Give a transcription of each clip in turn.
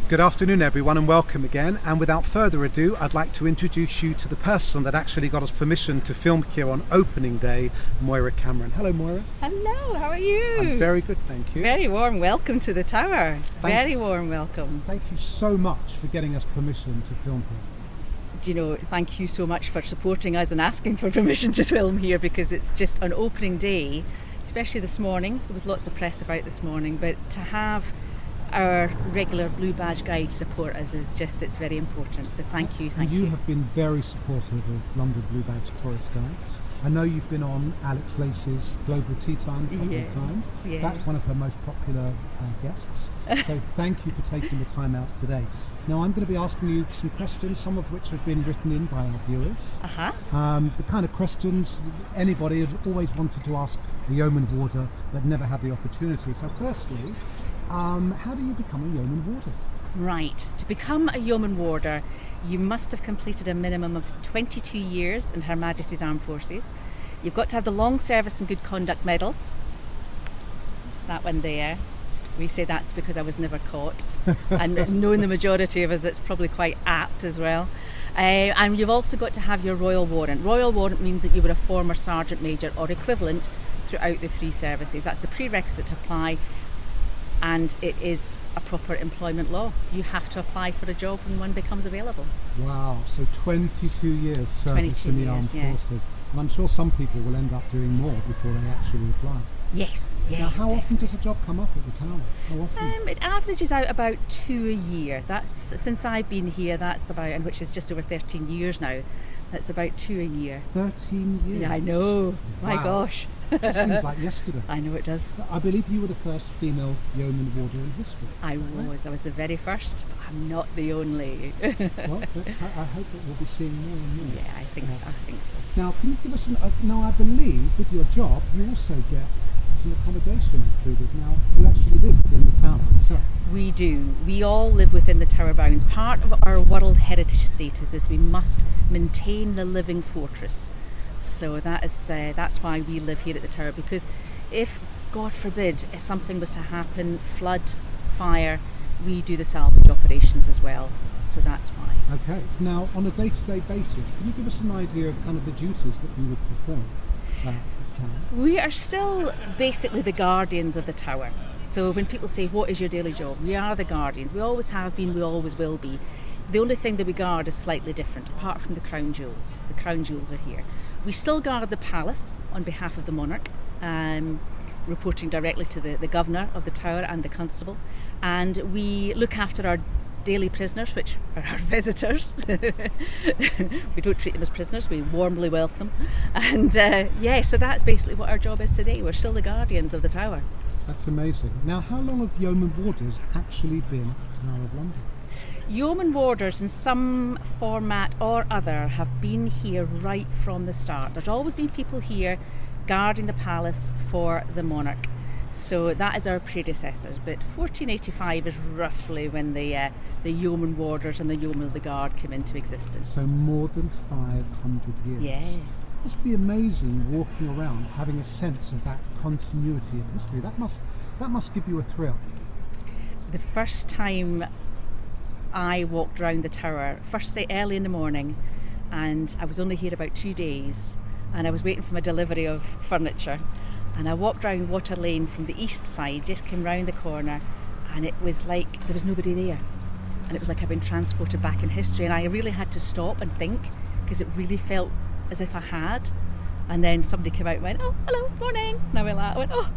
Good afternoon everyone and welcome again, and without further ado I'd like to introduce you to the person that actually got us permission to film here on opening day, Moria Cameron. Hello Moira. Hello, how are you? I'm very good, thank you. Very warm welcome to the tower. Very warm welcome. Thank you so much for getting us permission to film here. Do you know, thank you so much for supporting us and asking for permission to film here, because it's just on opening day, especially this morning. There was lots of press about this morning, but to have our regular Blue Badge guide support us it's very important, so thank you. You have been very supportive of London Blue Badge tourist guides. I know you've been on Alex Lacey's Global Tea Time a couple of times. Yeah. That's one of her most popular guests, so thank you for taking the time out today. Now I'm going to be asking you some questions, some of which have been written in by our viewers. The kind of questions anybody had always wanted to ask a Yeoman Warder but never had the opportunity. So firstly, how do you become a Yeoman Warder? Right, to become a Yeoman Warder you must have completed a minimum of 22 years in Her Majesty's Armed Forces. You've got to have the Long Service and Good Conduct Medal, that one there. We say that's because I was never caught, and knowing the majority of us, that's probably quite apt as well. And you've also got to have your Royal Warrant. Royal Warrant means that you were a former Sergeant Major or equivalent throughout the three services. That's the prerequisite to apply, and it is a proper employment law. You have to apply for a job when one becomes available. Wow, so 22 years service in the armed forces. And I'm sure some people will end up doing more before they actually apply. Yes. Now, how often does a job come up at the tower? How often? It averages out about 2 a year. That's since I've been here. That's about, and which is just over 13 years now. That's about 2 a year. 13 years. Yeah, I know. Wow. My gosh. It seems like yesterday. I know it does. I believe you were the first female Yeoman Warder in history. I was the very first, but I'm not the only. Well, I hope that we'll be seeing more and more. Yeah, I think so. Now, can you give us now I believe with your job you also get some accommodation included. Now, do you actually live in the tower itself? We do. We all live within the tower bounds. Part of our World Heritage status is we must maintain the living fortress. So that's why we live here at the tower, because if, God forbid, if something was to happen, flood, fire, we do the salvage operations as well. So that's why. Okay. Now, on a day-to-day basis, can you give us an idea of kind of the duties that you would perform at the tower? We are still basically the guardians of the tower. So when people say, what is your daily job? We are the guardians. We always have been, we always will be. The only thing that we guard is slightly different, apart from the crown jewels. The crown jewels are here. We still guard the palace on behalf of the monarch, reporting directly to the governor of the tower and the constable. And we look after our daily prisoners, which are our visitors. We don't treat them as prisoners, we warmly welcome them. And so that's basically what our job is today. We're still the guardians of the tower. That's amazing. Now, how long have Yeoman Warders actually been at the Tower of London? Yeoman Warders in some format or other have been here right from the start. There's always been people here guarding the palace for the monarch. So that is our predecessors, but 1485 is roughly when the Yeoman Warders and the Yeoman of the Guard came into existence. So more than 500 years. Yes. It must be amazing walking around, having a sense of that continuity of history. That must give you a thrill. The first time I walked around the tower, first thing early in the morning, and I was only here about 2 days, and I was waiting for my delivery of furniture, and I walked round Water Lane from the east side, just came round the corner, and it was like there was nobody there, and it was like I'd been transported back in history, and I really had to stop and think, because it really felt as if I had. And then somebody came out and went, "Oh, hello, morning," and I went, "Oh."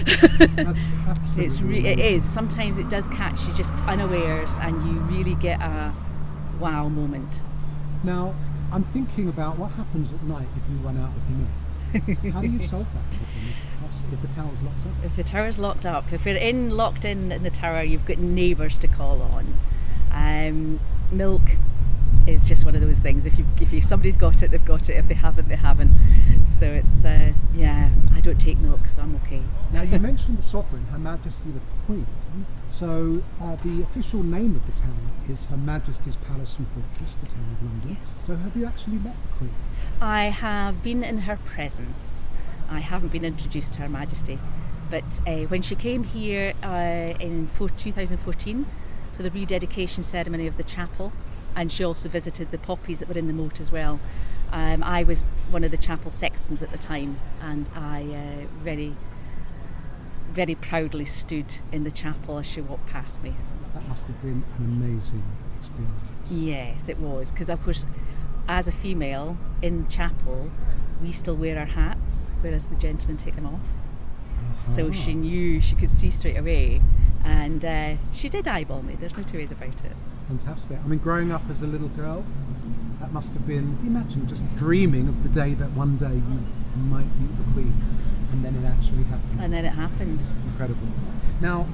That's absolutely It is. Sometimes it does catch you just unawares, and you really get a wow moment. Now, I'm thinking about what happens at night if you run out of milk. How do you solve that problem if the tower's locked up? If the tower's locked up, if you're locked in the tower, you've got neighbours to call on. Milk is just one of those things. If somebody's got it, they've got it. If they haven't, they haven't. So it's I don't take milk, so I'm okay. Now, you mentioned the sovereign, Her Majesty the Queen. So the official name of the tower is Her Majesty's Palace and Fortress, the Tower of London. Yes. So have you actually met the Queen? I have been in her presence. I haven't been introduced to Her Majesty, but when she came here in 2014 for the rededication ceremony of the chapel, and she also visited the poppies that were in the moat as well. I was one of the chapel sextons at the time, and I very, very proudly stood in the chapel as she walked past me. So. That must have been an amazing experience. Yes, it was, because of course, as a female in chapel, we still wear our hats, whereas the gentlemen take them off. So she knew, she could see straight away, and she did eyeball me, there's no two ways about it. Fantastic. I mean, growing up as a little girl, that must have been, imagine just dreaming of the day that one day you might meet the Queen, and then it actually happened. And then it happened. Incredible. Now,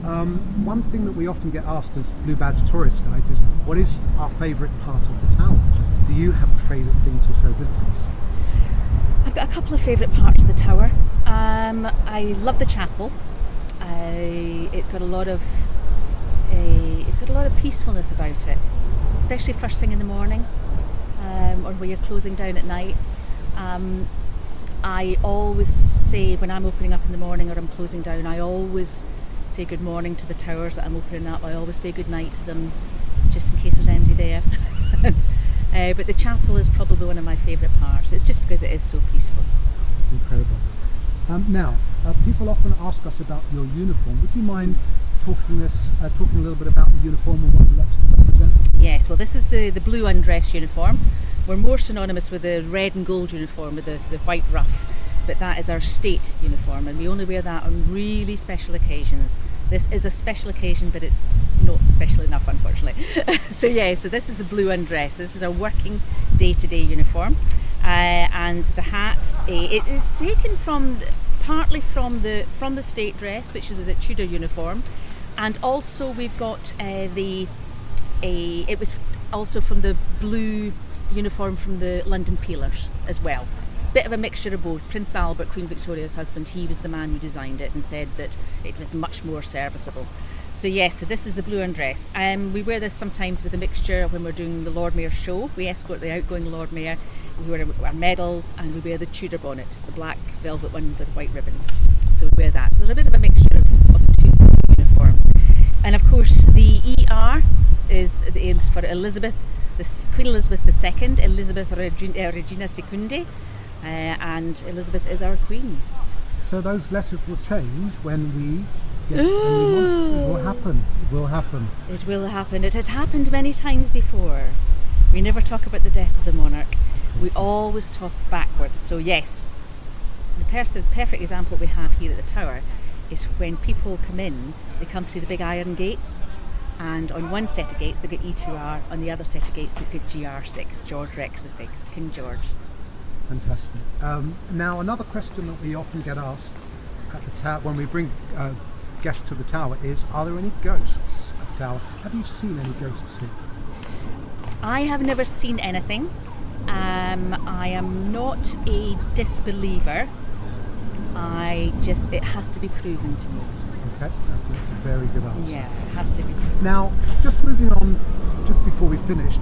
one thing that we often get asked as Blue Badge tourist guides is, what is our favourite part of the tower? Do you have a favourite thing to show visitors? I've got a couple of favourite parts of the tower. I love the chapel. It's got a lot of peacefulness about it, especially first thing in the morning, or when you're closing down at night. I always say, when I'm opening up in the morning or I'm closing down, I always say good morning to the towers that I'm opening up. I always say good night to them, just in case there's anybody there. But the chapel is probably one of my favourite parts. It's just because it is so peaceful. Incredible. Now, people often ask us about your uniform. Would you mind talking a little bit about the uniform and what the letters represent? Yes, well, this is the blue undress uniform. We're more synonymous with the red and gold uniform with the white ruff, but that is our state uniform, and we only wear that on really special occasions. This is a special occasion, but it's not special enough, unfortunately. So this is the blue undress. This is our working day-to-day uniform, and the hat it is taken partly from the state dress, which was a Tudor uniform, and also we've got it was also from the blue uniform from the London Peelers as well. Bit of a mixture of both. Prince Albert, Queen Victoria's husband, he was the man who designed it and said that it was much more serviceable. So this is the blue undress. We wear this sometimes with a mixture when we're doing the Lord Mayor's show. We escort the outgoing Lord Mayor. We wear our medals, and we wear the Tudor bonnet, the black velvet one with white ribbons. So we wear that. So there's a bit of a mixture of the two uniforms. And of course the ER is for Elizabeth, Queen Elizabeth II, Elizabeth Regina Secunde, and Elizabeth is our Queen. So those letters will change when we get a new one. It will happen. It will happen. It will happen. It has happened many times before. We never talk about the death of the monarch. We always talk backwards. So yes, the perfect example we have here at the tower is when people come in, they come through the big iron gates, and on one set of gates they get E2R, on the other set of gates they get GR6, George Rex VI, King George. Fantastic. Now, another question that we often get asked at the tower when we bring guests to the tower is, are there any ghosts at the tower? Have you seen any ghosts here? I have never seen anything. I am not a disbeliever. It has to be proven to me. Okay, that's a very good answer. Yeah, it has to be proven. Now, just moving on, just before we finish,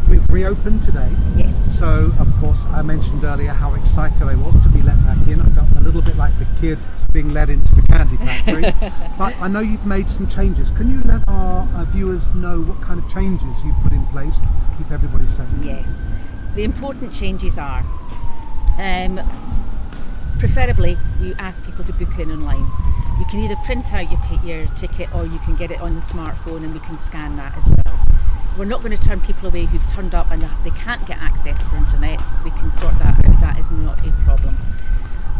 we've reopened today. Yes. So, of course, I mentioned earlier how excited I was to be let back in. I felt a little bit like the kid being led into the candy factory. But I know you've made some changes. Can you let our viewers know what kind of changes you've put in place to keep everybody safe? Yes. The important changes are, preferably, you ask people to book in online. You can either print out your ticket, or you can get it on the smartphone, and we can scan that as well. We're not going to turn people away who've turned up and they can't get access to the internet. We can sort that out. That is not a problem.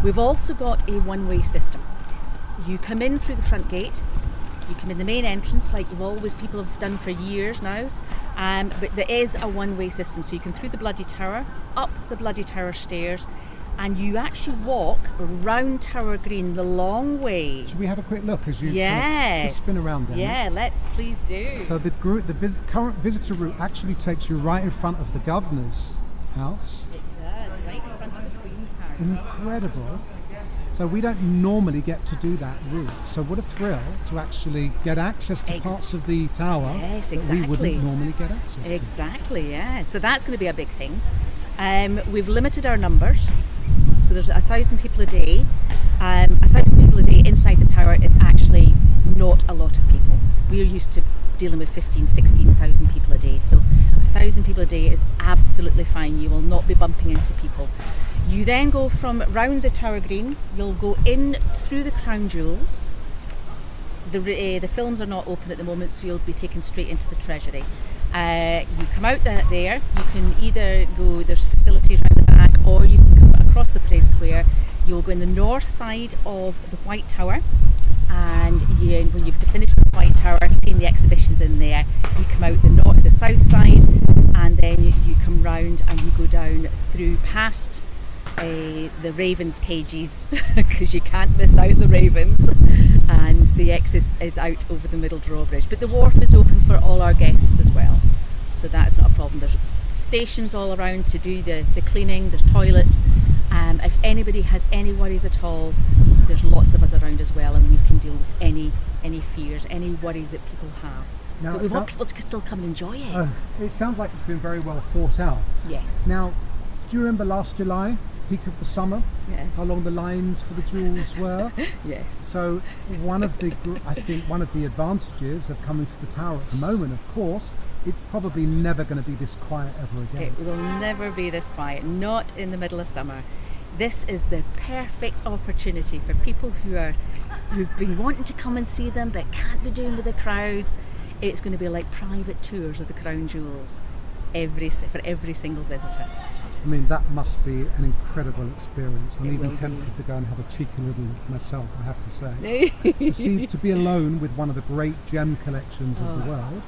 We've also got a one-way system. You come in through the front gate, you come in the main entrance like people have done for years now, but there is a one-way system. So you come through the Bloody Tower, up the Bloody Tower stairs, and you actually walk around Tower Green the long way. Should we have a quick look as you just spin around there? Yeah, let's please do. So the current visitor route actually takes you right in front of the Governor's house. It does, right in front of the Queen's house. Incredible. So we don't normally get to do that route. So what a thrill to actually get access to parts of the tower that we wouldn't normally get access to. Exactly, yeah. So that's going to be a big thing. We've limited our numbers. So there's 1,000 people a day. 1,000 people a day inside the tower is actually not a lot of people. we're used to dealing with 16,000 people a day. So 1,000 people a day is absolutely fine. You will not be bumping into people. You then go from round the Tower Green, you'll go in through the Crown Jewels. The films are not open at the moment, so you'll be taken straight into the Treasury. You come out there, you can either go, there's facilities around the back, or you can come across the Parade Square. You'll go in the north side of the White Tower, and when you've finished with the White Tower, seeing the exhibitions in there, you come out the south side, and then you come round and you go down through past the ravens' cages, because you can't miss out the ravens, and the exit is out over the middle drawbridge. But the wharf is open for all our guests as well, so that's not a problem. There's stations all around to do the cleaning, there's toilets. If anybody has any worries at all, there's lots of us around as well, and we can deal with any fears, any worries that people have. Now, but we want people to still come and enjoy it. It sounds like it's been very well thought out. Yes. Now, do you remember last July, peak of the summer? Yes. How long the lines for the jewels were? Yes. So one of the advantages of coming to the tower at the moment, of course, it's probably never going to be this quiet ever again. It will never be this quiet, not in the middle of summer. This is the perfect opportunity for people who've been wanting to come and see them but can't be doing with the crowds. It's going to be like private tours of the Crown Jewels for every single visitor. I mean, that must be an incredible experience. I'm even tempted to go and have a cheeky little look myself, I have to say. to be alone with one of the great gem collections of the world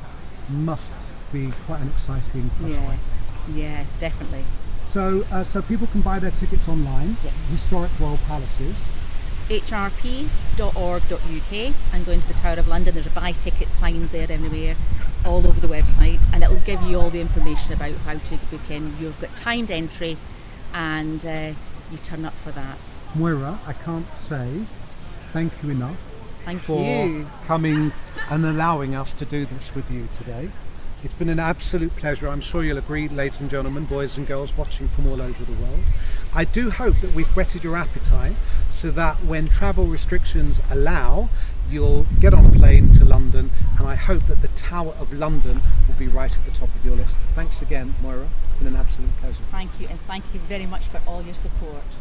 must be quite an exciting prospect. Yes, definitely. So people can buy their tickets online. Yes. Historic Royal Palaces. hrp.org.uk, and going to the Tower of London. There's a buy ticket signs there everywhere, all over the website, and it'll give you all the information about how to book in. You've got timed entry, and you turn up for that. Moira, I can't say thank you enough for coming and allowing us to do this with you today. It's been an absolute pleasure. I'm sure you'll agree, ladies and gentlemen, boys and girls watching from all over the world. I do hope that we've whetted your appetite so that when travel restrictions allow, you'll get on a plane to London, and I hope that the Tower of London will be right at the top of your list. Thanks again, Moira. It's been an absolute pleasure. Thank you, and thank you very much for all your support.